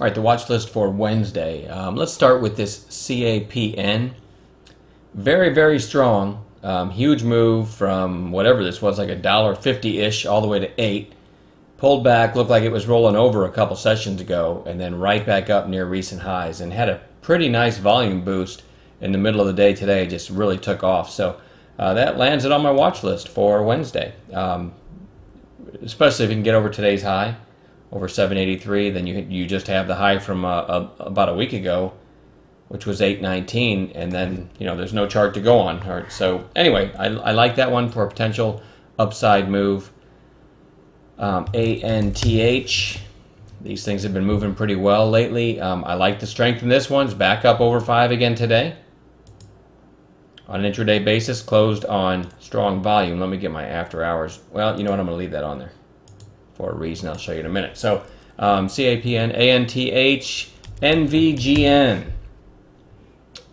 All right, the watch list for Wednesday. Let's start with this CAPN. Very, very strong. Huge move from whatever this was, like $1.50-ish all the way to 8. Pulled back, looked like it was rolling over a couple sessions ago, and then right back up near recent highs, and had a pretty nice volume boost in the middle of the day today. Just really took off. So that lands it on my watch list for Wednesday. Especially if you can get over today's high, over 783, then you just have the high from about a week ago, which was 819, and then there's no chart to go on. All right, so anyway, I like that one for a potential upside move. ANTH, these things have been moving pretty well lately. I like the strength in this one. It's back up over 5 again today. On an intraday basis, closed on strong volume. Let me get my after hours. Well, you know what? I'm going to leave that on there for a reason I'll show you in a minute. So CAPN, ANTH, NVGN.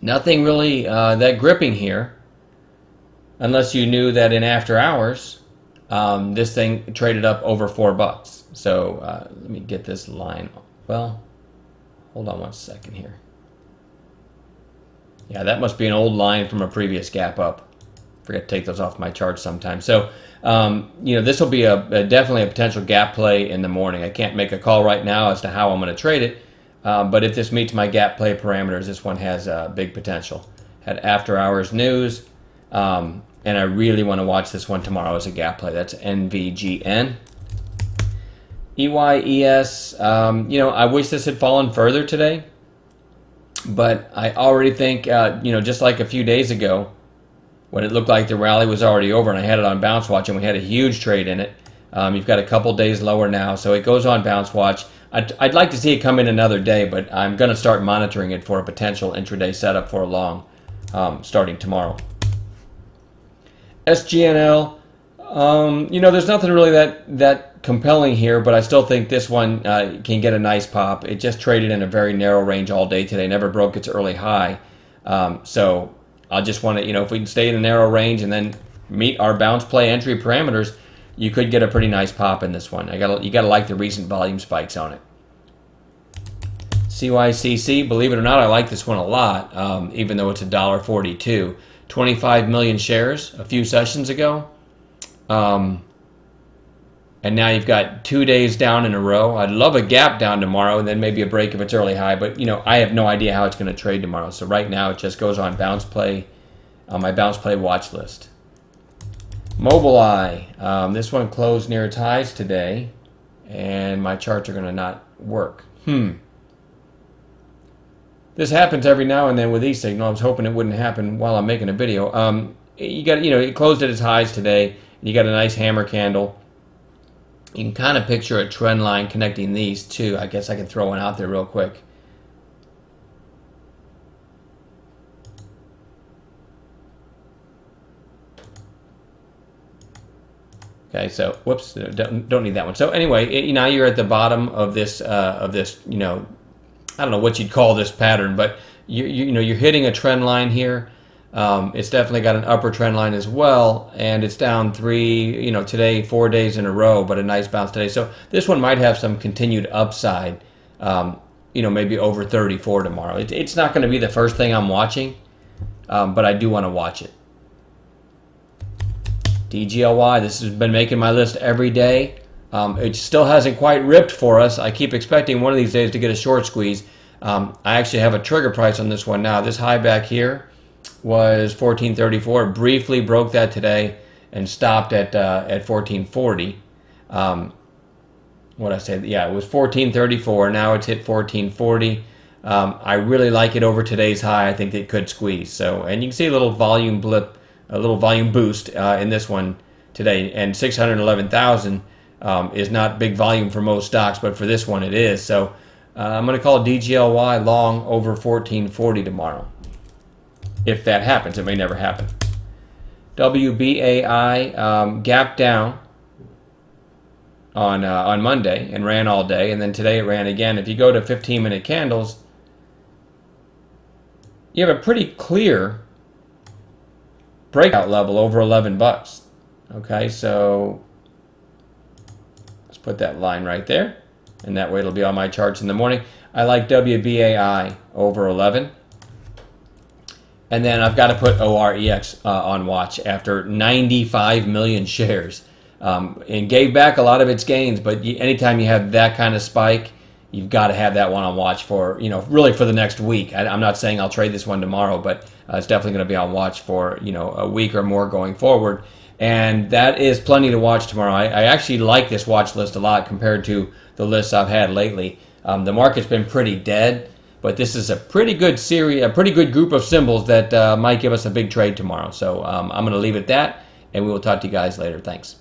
Nothing really that gripping here, unless you knew that in after hours, this thing traded up over $4. So let me get this line. Well, hold on one second here. Yeah, that must be an old line from a previous gap up. Forget to take those off my chart sometime. So, this will be definitely a potential gap play in the morning. I can't make a call right now as to how I'm going to trade it, but if this meets my gap play parameters, this one has big potential. Had after hours news, and I really want to watch this one tomorrow as a gap play. That's NVGN. EYES, I wish this had fallen further today, but I already think, just like a few days ago, when it looked like the rally was already over and I had it on bounce watch and we had a huge trade in it. You've got a couple days lower now, so it goes on bounce watch. I'd like to see it come in another day, but I'm going to start monitoring it for a potential intraday setup for a long, starting tomorrow. SGNL, there's nothing really that compelling here, but I still think this one can get a nice pop. It just traded in a very narrow range all day today, never broke its early high. So I'll just want to, if we can stay in a narrow range and then meet our bounce play entry parameters, you could get a pretty nice pop in this one. You gotta like the recent volume spikes on it. CYCC, believe it or not, I like this one a lot, even though it's $1.42. 25 million shares a few sessions ago. And now you've got 2 days down in a row. I'd love a gap down tomorrow and then maybe a break if it's early high. But, I have no idea how it's going to trade tomorrow. So right now it just goes on bounce play, on my bounce play watch list. Mobileye. This one closed near its highs today. And my charts are going to not work. This happens every now and then with eSignal. I was hoping it wouldn't happen while I'm making a video. It closed at its highs today. You got a nice hammer candle. You can kind of picture a trend line connecting these two. I guess I can throw one out there real quick. Okay, so whoops, don't need that one. So anyway, now you're at the bottom of this I don't know what you'd call this pattern, but you're hitting a trend line here. It's definitely got an upper trend line as well, and it's down today 4 days in a row, but a nice bounce today. So this one might have some continued upside, maybe over 34 tomorrow. It's not going to be the first thing I'm watching, but I do want to watch it. DGLY, this has been making my list every day. It still hasn't quite ripped for us. I keep expecting one of these days to get a short squeeze. I actually have a trigger price on this one now. This high back here was 1434. Briefly broke that today and stopped at 1440. What I said, yeah, it was 1434. Now it's hit 1440. I really like it over today's high. I think it could squeeze. So, and you can see a little volume blip, a little volume boost in this one today. And 611,000 is not big volume for most stocks, but for this one it is. So I'm going to call DGLY long over 1440 tomorrow. If that happens, it may never happen. WBAI gap down on Monday and ran all day, and then today it ran again. If you go to 15-minute candles, you have a pretty clear breakout level over 11 bucks. Okay, so let's put that line right there, and that way it'll be on my charts in the morning. I like WBAI over 11. And then I've got to put OREX on watch after 95 million shares. And gave back a lot of its gains, but anytime you have that kind of spike, you've got to have that one on watch for, really for the next week. I'm not saying I'll trade this one tomorrow, but it's definitely going to be on watch for, a week or more going forward. And that is plenty to watch tomorrow. I actually like this watch list a lot compared to the lists I've had lately. The market's been pretty dead, but this is a pretty good series, a pretty good group of symbols that might give us a big trade tomorrow. So I'm going to leave it at that, and we will talk to you guys later. Thanks.